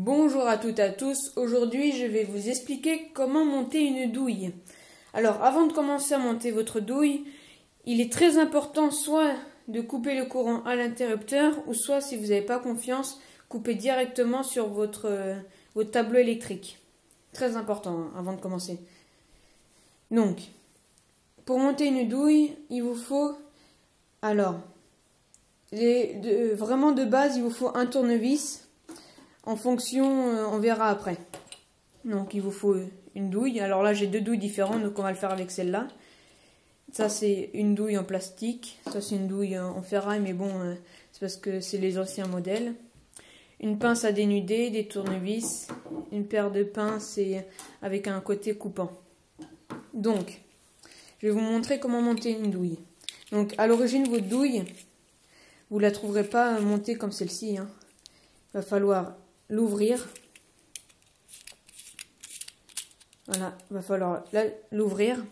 Bonjour à toutes et à tous, aujourd'hui je vais vous expliquer comment monter une douille. Alors avant de commencer à monter votre douille, il est très important soit de couper le courant à l'interrupteur ou soit si vous n'avez pas confiance, couper directement sur votre tableau électrique. Très important hein, avant de commencer. Donc, pour monter une douille, il vous faut, vraiment de base, il vous faut un tournevis. En fonction, on verra après. Donc il vous faut une douille. Alors là j'ai deux douilles différentes, donc on va le faire avec celle-là. Ça c'est une douille en plastique. Ça c'est une douille en ferraille, mais bon, c'est parce que c'est les anciens modèles. Une pince à dénuder, des tournevis, une paire de pinces et avec un côté coupant. Donc, je vais vous montrer comment monter une douille. Donc à l'origine, votre douille, vous ne la trouverez pas montée comme celle-ci. Hein. Il va falloir l'ouvrir. Voilà, il va falloir l'ouvrir.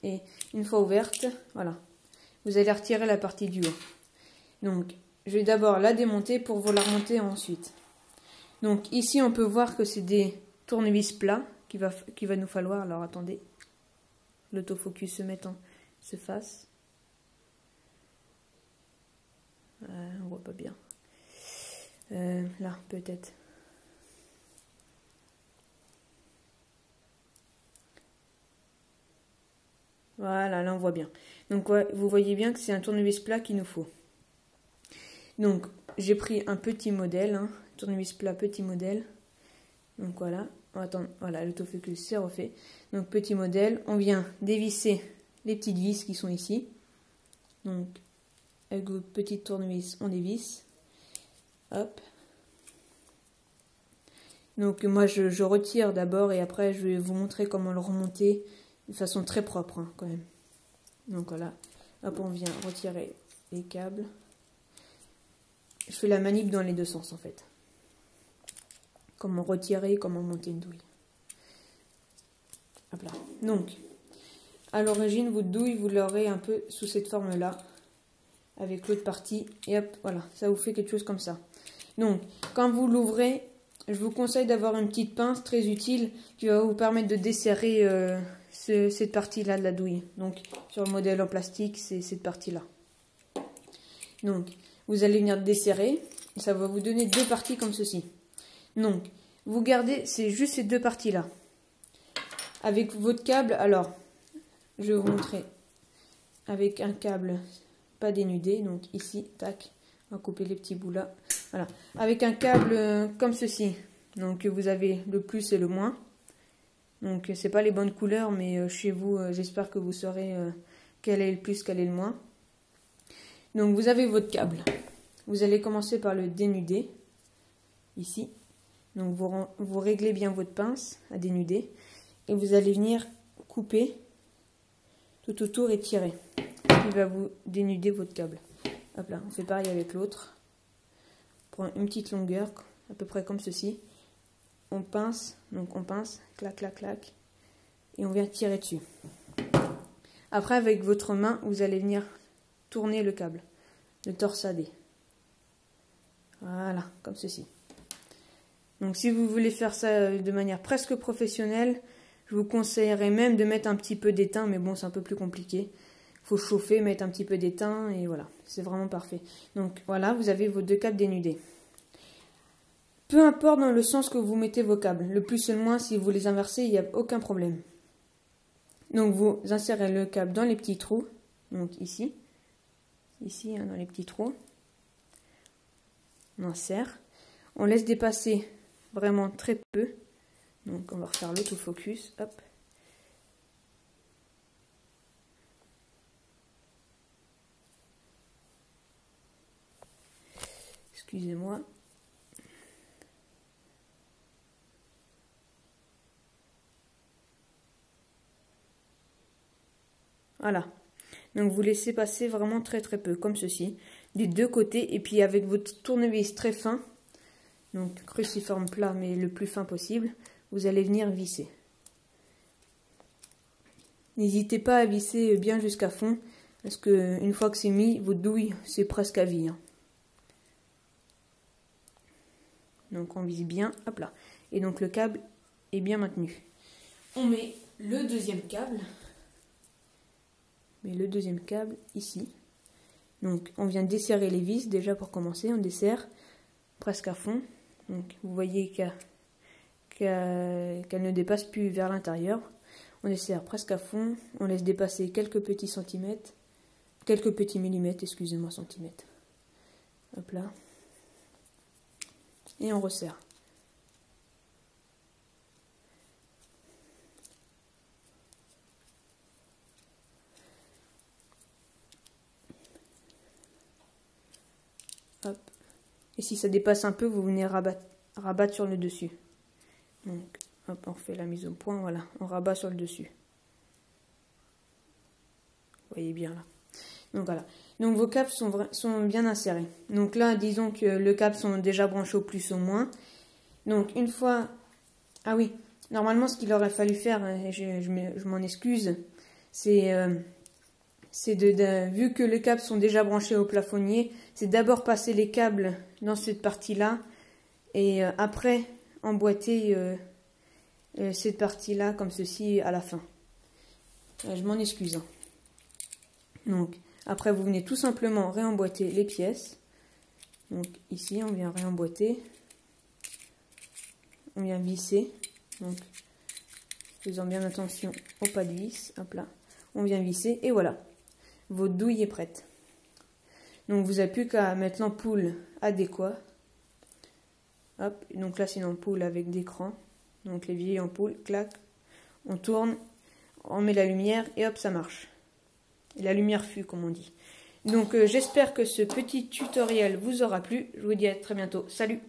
Et une fois ouverte, voilà, vous allez retirer la partie du haut. Donc, je vais d'abord la démonter pour vous la remonter ensuite. Donc, ici, on peut voir que c'est des tournevis plats qu'il va nous falloir. Alors, attendez, l'autofocus se fasse. On voit pas bien. Là, peut-être. Voilà, là on voit bien. Donc ouais, vous voyez bien que c'est un tournevis plat qu'il nous faut. Donc j'ai pris un petit modèle, hein, tournevis plat petit modèle. Donc voilà, attends, voilà, l'autofocus c'est refait. Donc petit modèle, on vient dévisser les petites vis qui sont ici. Donc avec votre petite tournevis, on dévisse. Hop. Donc moi je retire d'abord et après je vais vous montrer comment le remonter de façon très propre hein, quand même. Donc voilà, hop on vient retirer les câbles. Je fais la manip dans les deux sens en fait. Comment retirer, comment monter une douille. Hop là. Donc à l'origine votre douille vous l'aurez un peu sous cette forme là. Avec l'autre partie et hop voilà, ça vous fait quelque chose comme ça. Donc quand vous l'ouvrez, je vous conseille d'avoir une petite pince très utile qui va vous permettre de desserrer cette partie-là de la douille. Donc, sur le modèle en plastique, c'est cette partie-là. Donc, vous allez venir desserrer. Et ça va vous donner deux parties comme ceci. Donc, vous gardez, c'est juste ces deux parties-là. Avec votre câble, alors, je vais vous montrer. Avec un câble pas dénudé. Donc, ici, tac, on va couper les petits bouts là. Voilà. Avec un câble comme ceci. Donc, vous avez le plus et le moins. Donc, c'est pas les bonnes couleurs, mais chez vous, j'espère que vous saurez quel est le plus, quel est le moins. Donc, vous avez votre câble. Vous allez commencer par le dénuder, ici. Donc, vous réglez bien votre pince à dénuder. Et vous allez venir couper tout autour et tirer. Il va vous dénuder votre câble. Hop là, on fait pareil avec l'autre. On prend une petite longueur, à peu près comme ceci. On pince, donc on pince, clac, clac, clac, et on vient tirer dessus. Après, avec votre main, vous allez venir tourner le câble, le torsader. Voilà, comme ceci. Donc, si vous voulez faire ça de manière presque professionnelle, je vous conseillerais même de mettre un petit peu d'étain, mais bon, c'est un peu plus compliqué. Il faut chauffer, mettre un petit peu d'étain, et voilà, c'est vraiment parfait. Donc, voilà, vous avez vos deux câbles dénudés. Peu importe dans le sens que vous mettez vos câbles, le plus et le moins, si vous les inversez, il n'y a aucun problème. Donc vous insérez le câble dans les petits trous, donc ici, hein, dans les petits trous, on insère, on laisse dépasser vraiment très peu, donc on va refaire l'autofocus, hop. Excusez-moi. Voilà, donc vous laissez passer vraiment très très peu, comme ceci, des deux côtés, et puis avec votre tournevis très fin, donc cruciforme plat mais le plus fin possible, vous allez venir visser. N'hésitez pas à visser bien jusqu'à fond, parce que une fois que c'est mis, votre douille c'est presque à vie. Hein. Donc on vise bien, hop là. Et donc le câble est bien maintenu. On met le deuxième câble. Mais le deuxième câble ici. Donc on vient desserrer les vis déjà pour commencer. On desserre presque à fond. Donc vous voyez qu'elle ne dépasse plus vers l'intérieur. On desserre presque à fond. On laisse dépasser quelques petits centimètres. Quelques petits millimètres, excusez-moi, centimètres. Hop là. Et on resserre. Hop. Et si ça dépasse un peu, vous venez rabattre sur le dessus. Donc, hop, on refait la mise au point, voilà, on rabat sur le dessus. Vous voyez bien là. Donc voilà. Donc vos câbles sont bien insérés. Donc là, disons que le câble sont déjà branchés au plus ou moins. Donc une fois... Ah oui, normalement ce qu'il aurait fallu faire, et je m'en excuse, c'est vu que les câbles sont déjà branchés au plafonnier, c'est d'abord passer les câbles dans cette partie-là et après emboîter cette partie-là comme ceci à la fin. Je m'en excuse. Hein. Donc après vous venez tout simplement réemboîter les pièces. Donc ici on vient réemboîter, on vient visser. Donc faisant bien attention au pas de vis, hop là, on vient visser et voilà. Votre douille est prête. Donc vous n'avez plus qu'à mettre l'ampoule adéquate. Hop, donc là c'est une ampoule avec d'écran. Donc les vieilles ampoules, clac, on tourne, on met la lumière et hop ça marche. Et la lumière fut comme on dit. Donc j'espère que ce petit tutoriel vous aura plu. Je vous dis à très bientôt. Salut!